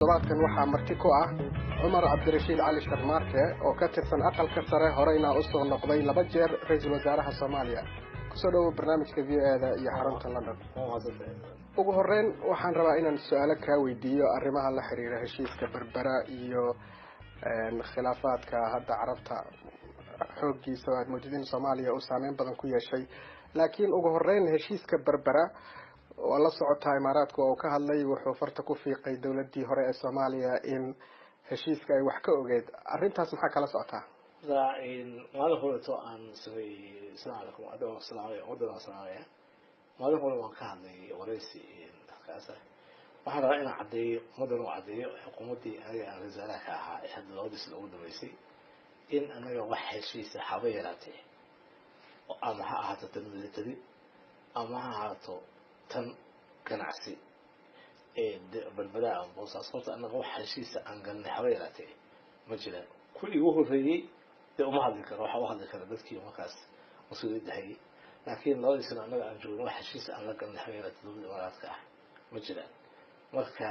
todobaadkan waxaa marti ku ah Cumar Cabdirashiid Cali Sharmaarke oo ka tirsan aqalka sare horeyna u soo noqday 2 jeer ra'iisul wasaaraha Soomaaliya kusoo dhawo barnaamijka VO-da iyo xarunta London. ugu horeyn waxaan rabaa inaan su'aalo ka weydiiyo arrimaha la xiriira heshiiska Berbera iyo khilaafaadka hadda Carabta xoogiisa oo muujidin Soomaaliya oo saameyn badan ku yeeshay laakiin ugu horeyn heshiiska Berbera oo la socota Imaaraadku oo ka hadlay wuxuu farta ku fiiqay dawladii hore ee Soomaaliya in heshiiska ay wax ka ogeed arrintaas maxaa kala socotaa maalin hore oo aan sameey salaam alaykum salaam maalin hore waan ka hadlay wareysi dadkaas waxaan rabaa inaan cadeeyo mudan oo cadeeyo xukuumadii aniga aan wasaaraha ahaa ee hadda loo dhisay ugu dambeysay in anaga wax heshiisa haba yaraatee oo ama ha ahaato tan military ama ha ahaato tan ganacsi Berbera aan boosaasoota anaga wax heshiisa aan galnay haba yaraatee ma jiraan kulli ugu horeeyay uma hadli karo waxa uu hadli karo dadkii markaas mas'uuliyadda hayay laakiin loo dhisay anaga aan joogno wax heshiis aan la galnay haba yaraatee dowladda Imaaraadka ah ma jiraan marka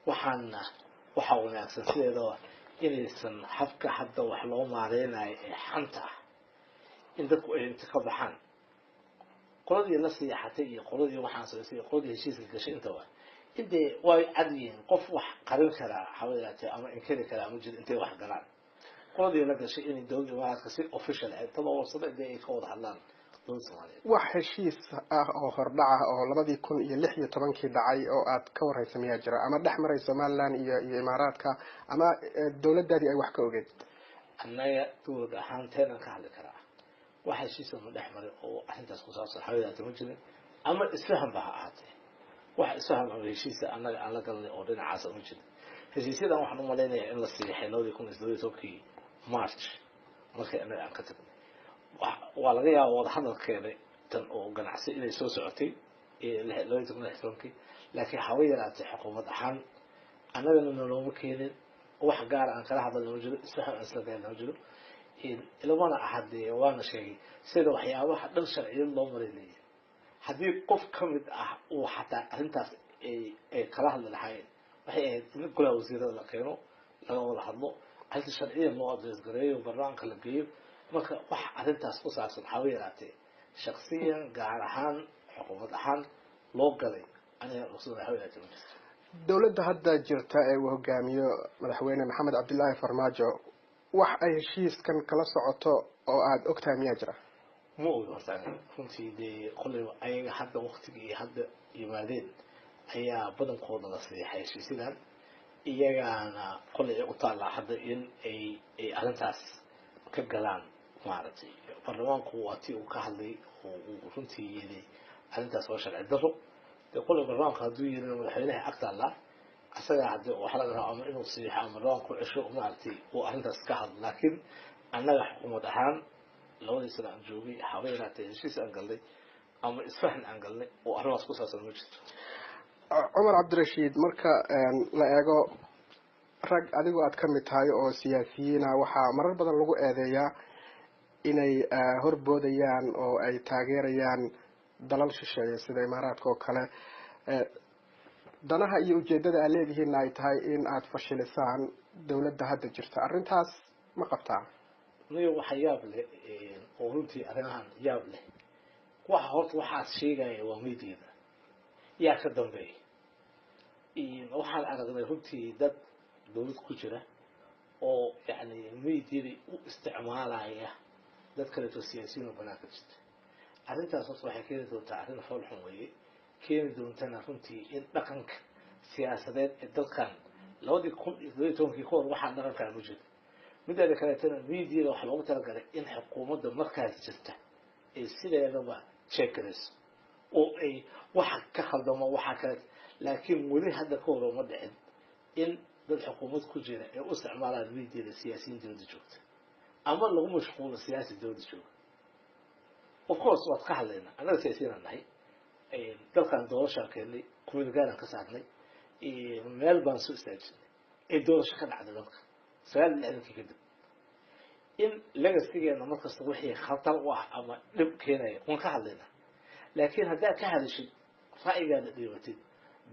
waxaana waxa wanaagsan sideedoo inaysan habka hadda wax loo maareynayo ee xanta in dadku ay inta ka baxaan qoladii la siyaxatay iyo qoladii waxaan soo siiyay qoladii heshiiska gashay inta intee way cadiyeen qof wax qarin kara xawaalatay ama inkiri kara ama jid intee wax galaan qoladii la gashay in dawladda Imaaraadka si official ah tabawarsada ay ka wada hadlaan dowladda Soomaaliya wax heshiis ah oo hordhaca oo 2016 dhacay oo aad ka warhaysan miyaa jira ama dhaxmaray Soomaaliland iyo Imaaraadka ama dawladdaadii ay wax ka ogeed annaga dowladda ahaan teena ka hadli karaa wax heshiis oo dhaxmaray oo arrintaas ku saabsan xawaalatay ma jirin ama isfahan baa ahaatay wax isfahan ama heshiis annaga aan la galnay oo dhinacaas ma jirin heshiisyadan waxaan u maleynayaa in la siixay 2012 March markii anaga aan ka tagnay waa laga yaabaa wada hadalkeena tan oo ganacsi inay soo socotay ee 2016 laakiin hawa yaraatay xukuumad ahaan annagana noloma keenin wax gaar aan kala hadalno jiro isfahan isla gaarno jiro ilmana ahadee waana sheegay sida waxyaabaha dhan sharciyada loo mareeyay haddii qof kamid ah uu xataa arrintaas ay kala hadli lahaayeen waxay ahayd in golaha wasiirada la keeno laga wada hadlo halka sharciyan loo adees gareeyo barnaamijka la geeyo marka wax arrintaas ku saabsan hawa yaraatee shakhsiyan gaar ahaan xukuumad ahaan loo galay aniga rasuul hawa yaraatee dawladda hadda jirta ee uu hogaamiyo madaxweyne Maxamed Cabdullaahi Farmaajo wax ay heshiiskan kala socoto oo aad ogtahay miyaa jira ma ogi hortaan runtii dee qolay ayaga hadda waqtigii hadda yimaadeen ayaa badankooda la siixay heshiisyadan iyagana qolay u taala hadda in ay arrintaas ka galaan maaragtay baarlamaanku waa tii uu ka hadlay oo runtii yiri arrintaas waa sharci darro dee qolay baarlamaanka hadduu yiri madaxweynaha agtaala asaga hadda waxa laga rabaa inuu siixo ama baarlamaanku cisho maaragtay oo arrintaas ka hadlo laakiin annaga xukuumad ahaan labadii sano aan joogay haweenaatay heshiis aan galnay ama isfahan aan galnay oo arrimahaas ku saabsan ma jirto Cumar Cabdirashiid marka la eego rag adigu aad ka mid tahay oo siyaasiyiina waxaa marar badan lagu eedeeyaa inay horboodayaan oo ay taageerayaan dalal shisheeye sida Imaaraadka oo kale danaha iyo ujeedada ay leeyihiin ay tahay in aad fashilisaan dawladda hadda jirta arrintaas ma qabtaa niyo waxa yaab leh oo runtii arrimahan yaab leh waxa horta waxa sheegaya waa meediada yaa ka dambeeyay waxaan aragnay runtii dad dawlad ku jira oo yani meediada u isticmaalaya dad kale oo siyaasiyiin banaanka jirta arrintaas waxay keeni doontaa arrin fool xun weeye keeni doontana runtii in dhaqanka siyaasadeed ee dalkan 2012 ka hor waxaa dhaqanka ku jira midda kale tan meediada waxa loogu talagalay in xukuumadda markaas jirta ay sideedaba checkers oo ay waxa ka khaldamo waxa kale laakiin wali hadda ka hor ma dhicin in dad xukuumad ku jira ay u isticmaalaan meediada siyaasiyiin dawladda joogta ama lagu mashquulo siyaasi dawladda joogta of course waad ka hadlayna anaga siyaasiyiin nahay dalkan doorasho keenay kumeelgaana ka saarnay meel baan soo istaajinay ee doorasho ka dhacday dalka سؤال لأنك كده إن لجسيجي أنا مركز وحي خطر أما لب كنا ونكحلنا لكن هذا كهذا الشيء رأي قال ديوتين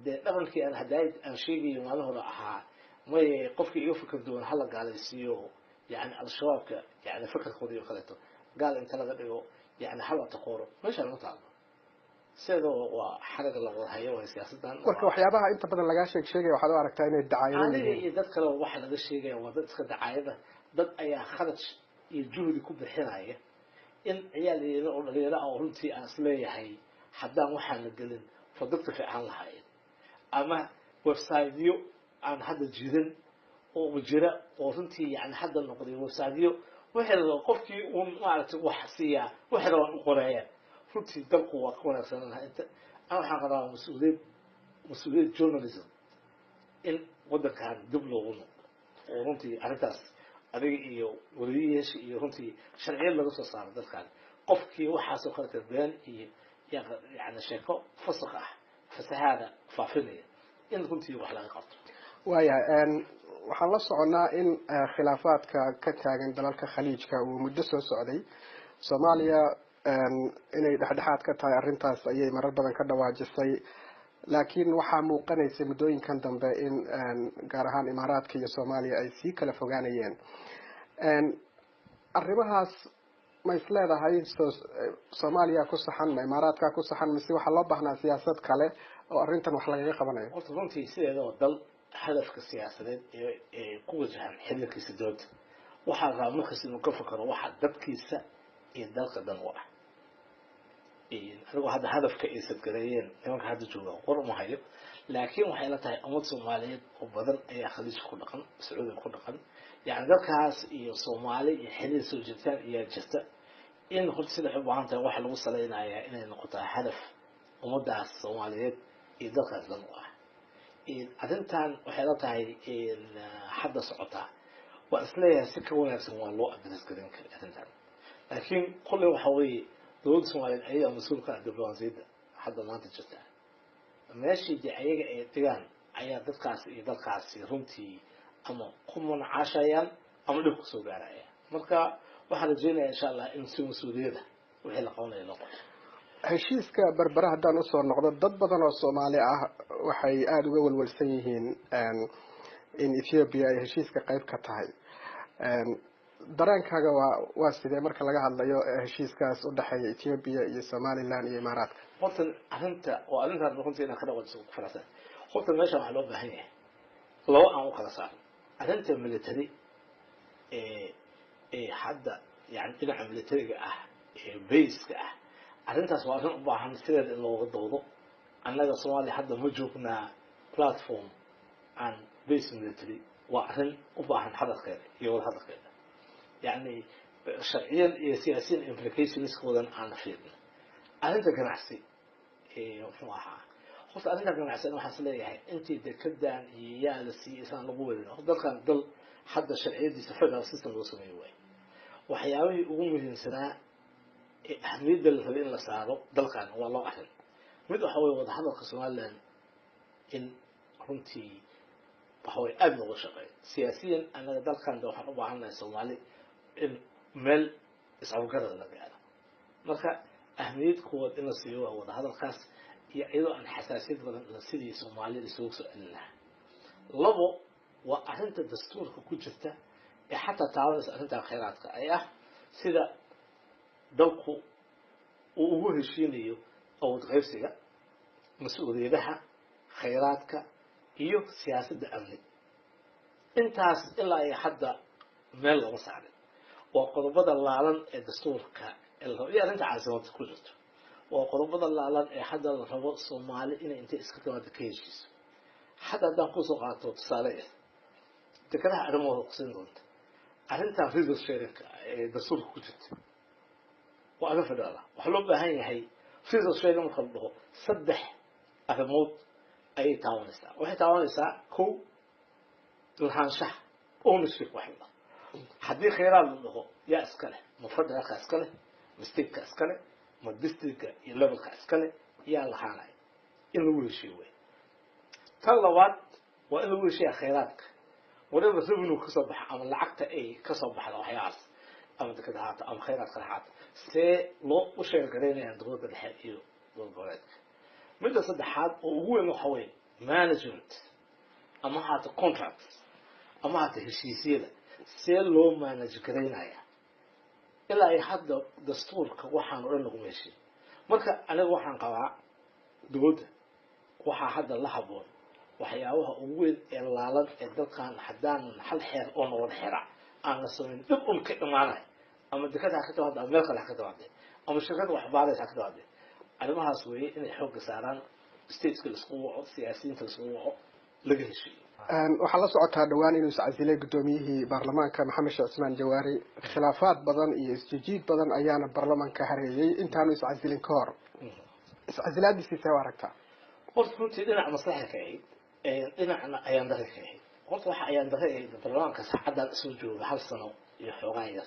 dee dhaqankii aan hadaayad aan sheegayo maalahooda ahaa may qofkii iga fikir duwan hala gaalaysiiyo yani al-shabaabka yani fikirkoodii oo kaleeto gaal inta laga dhigo yani hala taqooro meeshaan ma taalo sidoo waa xaraga la wada hayo waa siyaasadan marka waxyaabaha inta badan laga sheegay waxaad u aragtaa inay dacaayado aniga yihiin iyo dad kale waxa laga sheegaya waa dad iska dacaayada dad ayaa kharaj iyo juhdi ku bixinaya in ciyaal oo dhalinyaro ah oo runtii aan isleeyahay haddaan waxaan la gelin producta fiican lahayn ama website-yo aan hadda jirin oo jira oo runtii yani hadda noqday website-yo wixii qofkii uu maaragtay wax siiya wixii la qoraya runtii dalku waa ka wanaagsanaa inta aan waxaan qabaa mas-uuliyad journalism in wadankan dib loogu noqdo oo runtii arrintaas adiga iyo wariyayaasha iyo runtii sharciyad laga soo saaro dalkan qofkii waxaasoo kale been iyo yani sheeko fasaq ah fasahaada faafinaya in runtii wax laga qabto waayahay waxaan la soconaa in khilaafaadka ka taagan dalalka khaliijka uu muddo soo socday soomaaliya inay dhexdhexaad ka tahay arrintaas ayay marar badan ka dhawaajisay laakiin waxaa muuqanaysay muddooyinkan dambe in gaar ahaan imaaraadka iyo soomaaliya ay sii kala fogaanayeen arrimahaas ma isleedahay soomaaliya ku saxan ma imaaraadka ku saxan mise waxaa loo baahnaa siyaasad kale oo arrintan wax lagaga qabanayo horta runtii sideedoo dal hadafka siyaasadeed ee ku wajahan xiriirkiisa dowladda waxaa rabaa markaas inuu ka fakaro waxa dadkiisa iyo dalka dan u ah anigoo hadda hadafka ay sadgareeyeen nimanka hadda jooga qor uma hayo laakiin waxay la tahay ummad soomaaliyeed oo badan ayaa khaliijka ku dhaqan sacuudiga ku dhaqan yani dalkaas iyo soomaali iyo xiriir soo jirtaan ayaa jirta in horta sida waxay u baahan tahay waxa lagu salaynayaa inay noqotaa hadaf ummadaas soomaaliyeed iyo dalkaas dan u ah arrintan waxay la tahay hadda socotaa waa isleeyahay si ka wanaagsan waa loo adres garin kara arrintan laakiin kulley waxa weeye dowladda soomaaliyeed ayadaa mas-uulka ah diblomaasiyadda hadda maanta jirta meeshii dee ayaga ay dhigaan ayaa dadkaasi iyo dalkaasi runtii ama ku munacaashayaan ama dhib kusoo gaaraya marka waxaan rajeynayaa insha allah in si mas-uuliyada wixii la qabanaya loo qabto heshiiska berbera haddaan usoo noqdo dad badan oo soomaali ah waxay aada uga walwalsan yihiin in ethiopia ay heshiiska qayb ka tahay dareenkaaga waa sidee marka laga hadlayo heshiiskaas udhexeeya ethiopia iyo somaliland iyo imaaraadka horta arrintaan runtii inaan ka dhawaajiso ku farasan horta meeshan waxaa loo baahan yahay laba aan u kala saaro arrinta military ee hadda yani dhinaca militariga ah ee bayska ah arrintaas waa arrin u baahan sideeda in looga doodo annaga soomaaliya hadda ma joognaa platform aan base military waa arrin u baahan hadalkeeda iyo wada hadalkeeda يعني شرعيا سياسيا implications كودن أنا فينا أنت جناحسي محاها خصوصا أنت جناحسي أنا حاسس ليه أنت دكتور يا لسي إنسان نقول ده كان ضل حد الشرعية دي سفرها سيستم وصلنا يوي وحياوي يقوم من سنة أهمية الفريق اللي صاروا ده كان والله أحسن مدة حوي وضح هذا القسم لأن إن كنتي بحوي أبنى وشقي سياسيا أنا ده كان ده حرب عنا الصومالي in meel iscawgarada laga helo marka ahmiyad kuwad in la siiyo waa wada hadalkaas iyo iyadoo aan xasaasiyad badan sidii soomaalida isugu soo celin lahaa labo waa arrinta dastuurka ku jirta ee xataa taabanaysa arrinta khayraadka ay ah sida dalku uu ugu heshiinayo awood qaybsiga mas-uuliyadaha khayraadka iyo siyaasadda amni intaas ilaa ay hadda meel lama saarin وقربة اللعلن الدستور اللي أنت عايزة كلته وقربة اللعلن حدا الرباط الصومالي إن أنت إسكتوا دكيجيس حدا ده قصة قاطع تصالح تكره أرموه قصين أنت أنت عارف الشركة الدستور كلته وأنا فدارة وحلو بهاي في الشركة مخلوه صدح أرموت أي تعاون الساعة واحد تعاون الساعة كو الحنشح أونسك واحد haddii khayraad la dhaho yaa iskale ma federaalka iskale ma stateka iskale ma districtka iyo levelka iskale yaa lahaanaya in lagu heshiiyo wey tan labaad waa in lagu heshiiya khayraadka whatever revenue kasoo baxa ama lacagta ay kasoo baxda waxyaalaas ama dekada haata ama khayraadka haata see loo u sheegareynayaan dowladda dhexe iyo dowlad goboleedka midda saddexaad oo ugu weyn waxa weeye management ama hata contracts ama hata heshiisyada see loo manage garaynaya ilaa ay hadda dastuurka waxaan oo dhan lagu meeshay marka aniga waxaan qabaa dowladda waxaa hadda la haboon waxyaabaha ugu weyn ee laalan ee dalkan haddaan hal xeer oo noqon xera aan la samayn dib un ka imaanay ama dekada ka tawaada ama meel kale ka tawaada ama shirkada waxbaaraysa ka tawaada arrimahaas weeye inay xoog saaraan stateska isku waco siyaasiyiinta isku waco laga heshiiyo waxaa la socotaa dhawaan inuu iscasilay gudoomiyihii baarlamaanka maxamed sheekh cusmaan jawaari khilaafaad badan iyo isjijiid badan ayaana baarlamaanka hareeyay intaanu iscasilin ka hor iscasilaadiisa waa aragtaa horta runtii dhinac maslaxa ka ahayd dhinacna ayaan dare ka ahayd horta waxa ayaan dare ahayd baarlamaanka saacaddan isoo jooga hal sano iyo xoogaa yar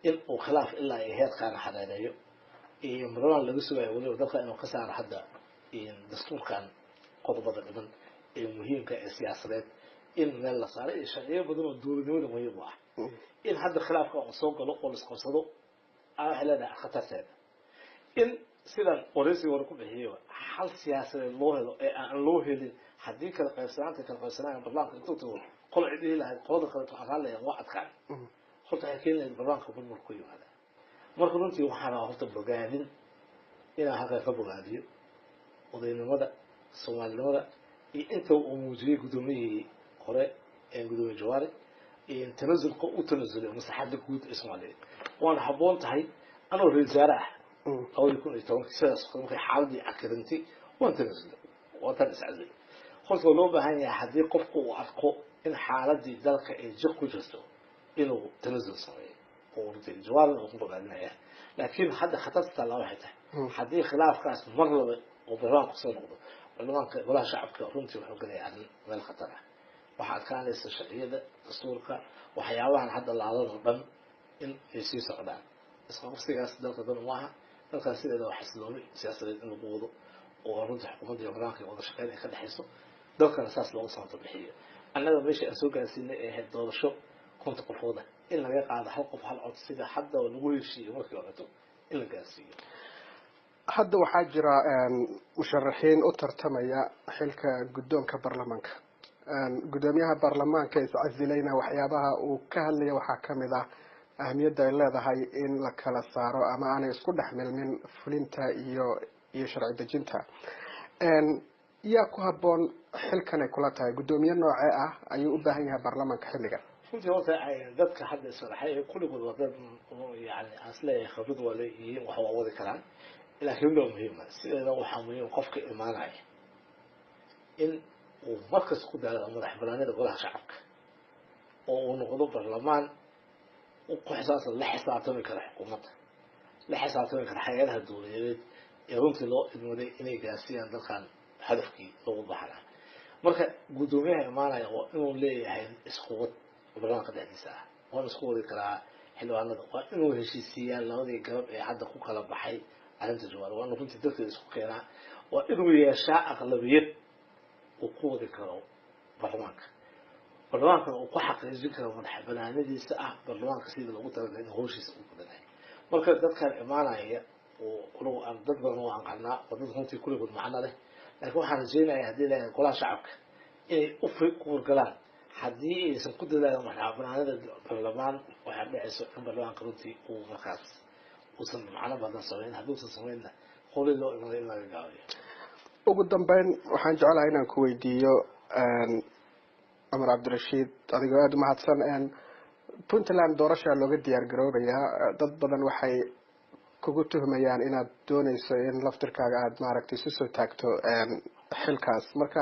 in uu khilaaf ilaa ay heerkaana xadaadeeyo iyo baarlamaan laga sugayo weliba dalka inuu ka saaro hadda dastuurkan qodobada dhiman ee muhiimka ee siyaasadeed in meel la saaray iyo sharciyo badan oo dowladnimada muhiim u ah in hadda khilaafka uu soo galo oo la isqabsado waxay leedahay khatarteeda in sidan waraysiga hore ku bixiyay hal siyaasadeed loo helo ee aan loo helin haddii kala qaybsanaanta baarlamaanka intuu tago qol cidii lahayd qolada kale waxaan leeyahay waa adkaan horta waxay keeni lahayd baarlamaanka burmur ku yimaada marka runtii waxaan rabaa horta bogaadin inaan halkaa ka bogaadiyo odaynimada soomaalinimada iyo inta uu muujiyey gudoomiyihii hore ee gudoomiye jawaari tanasulka u tanasulay maslaxada guud ee soomaaliyeed waana habboon tahay anoo ra-iisul wasaare ah 2010 sidaas markay xaaladii cakarintay waan tanasulay waan iscasilay horta loo baahan yahay haddii qofku uu arko in xaaladii dalka ay jiq ku jirto inuu tanasul sameeyo oo runtii jawaari uu ku bogaadinaya laakiin hadda khatarta la waxay tahay haddii khilaafkaas mar laba oo baarlamaanka kusoo noqdo baarlamaanka golaha shacabka runtii wuxuu galayaa arrin meel khatar ah waxaa adkaanaysa sharciyada dastuurka waxyaabahan hadda laadan oo dhan in ay sii socdaan isqabsigaas dalka dan u aha dalkaas sideeda waa xasilooni siyaasadeed in lagu wado oo runtii xukuumadda iyo baarlamaanka iyo wada shaqeyn ay ka dhexayso dalkana saas loogu samata bixiyo annaga meesha aan soo gaarsiinay ee ahayd doorasho konta qofooda in laga qaado hal qof hal cod sida hadda lagu heshiiyo markii horeto in la gaarsiiyo hadda waxaa jira musharaxiin u tartamaya xilka guddoonka baarlamaanka gudoomiyaha baarlamaanka iscasilayna waxyaabaha uu ka hadlaya waxaa kamid ah ahmiyadda ay leedahay in la kala saaro ama aanay isku dhex milmin fulinta iyo sharci dejinta yaa ku habboon xilkan ay kula tahay gudoomiye noocee ah ayuu u baahan yahay baarlamaanka xilligan runtii horta dadka hadda ismadaxay kulligood waa dad yani aan isleeyahay khibrad waa leeyihiin wax waa wadi karaan laakiin waa muhiima sideeda waxaa muhiim qofka imaanaya in uu markas ku daalo madax banaanida golaha shacabka oo uu noqdo baarlamaan ku xisaabtan la xisaabtami kara xukuumadda la xisaabtami kara hay'adaha dowladeed ee runtii loo idmaday inay gaarsiiyaan dalkan hadafkii loogu baxnaa marka gudoomiyaha imaanaya waa inuu leeyahay isquwad baarlamaanka dhexdiisa ah waan isku wadi karaa xildhibaanada waa inuu heshiisiiyaan labadii garab ee hadda ku kala baxay arrinta jawaar waa inuu runtii dadkeeda isku keenaa waa inuu yeeshaa aqlabiyad uu ku wadi karo baarlamaanka baarlamaankana uu ku xaqiijin karo madax banaanadiisa ah baarlamaanka sida loogu talagalay in hawshiisa uu badanayo marka dadkan imaanaya oo kulow aan dad badan oo aan qarnaa oo dad runtii kulligood macno leh laakiin waxaan rajaynayaa haddii leeyahay golaha shacabka inay u kuurgalaan haddii aysan ku dadaalin madax banaanida baarlamaan waxaa dhacayso in baarlamaanka runtii uu markaas uusan macno badan samayn hadduusan samaynna qoli loo imaday in laga gaabiyo ugu dambeyn waxaan jeclahay inaan ku weydiiyo cumar cabdirashiid adigoo aada umahadsan puntland doorashaa looga diyaar garoobayaa dad badan waxay kugu tuhmayaan inaad doonayso in laftirkaaga aada maaragtay isu soo taagto xilkaas marka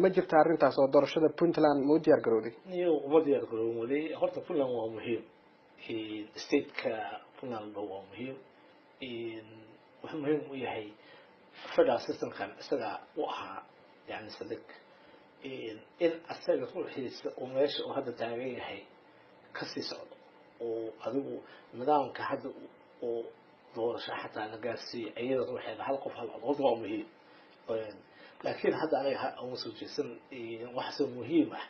ma jirta arrintaas oo doorashada puntland ma u diyaar garowday iyo uma diyaar garoobin weli horta puntland waa muhiim stateka puntland waa muhiim wuxuu muhiim u yahay federal systemkan isaga u ahaa yani sadig in asaga ruuxiisa uu meesha uu hadda taagan yahay kasii socdo oo adigu nidaamka hadda uu doorasho xataa la gaarsiiyey iyada ruuxeeda hal qof hal cod waa muhiim laakiin hadda aniga uma soo jeesan waxaasoo muhiim ah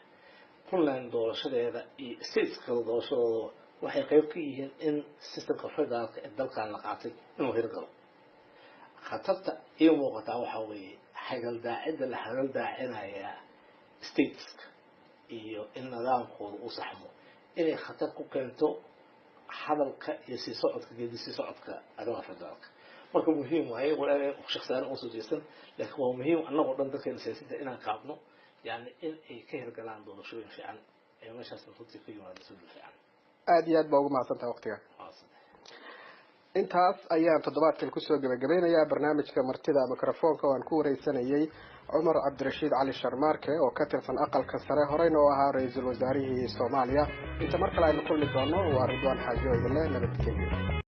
puntland doorashadeeda iyo stateska doorashadooda waxay qayb ka yihiin in systemka federaalka ee dalkan la qaatay inuu hirgalo khatarta iyo muuqataa waxaa weeye حاجة داعدة لحاجة داعنا يا ستيتس iyo in nidaamkooda uu saxmo inay khatar ku keento hadalka iyo sii socodka geedi sii socodka arrimaha federaalka marka muhiim waaye walaalay shakhsiyan oo soo jeesan laakiin waa muhiim annagu dhan dadka siyaasadda inaan qaabno yani in ay ka hirgalaan doorashooyin fiican ee meeshaas runtii ku yimaado soo fiican aad iyo aad baa ugu mahadsantahay waqtiga intaas ayaan toddobaadkan kusoo gabagabeynayaa barnaamijka martida mikrofoonka oo aan ku wareysanayay cumar cabdirashiid cali sharmaarke oo ka tirsan aqalka sare horeyna oo ahaa ra-iisul wasaarihii soomaaliya inta mar kale aynu kulmi doono waa ridwaan xaajo idinle nabadgelyo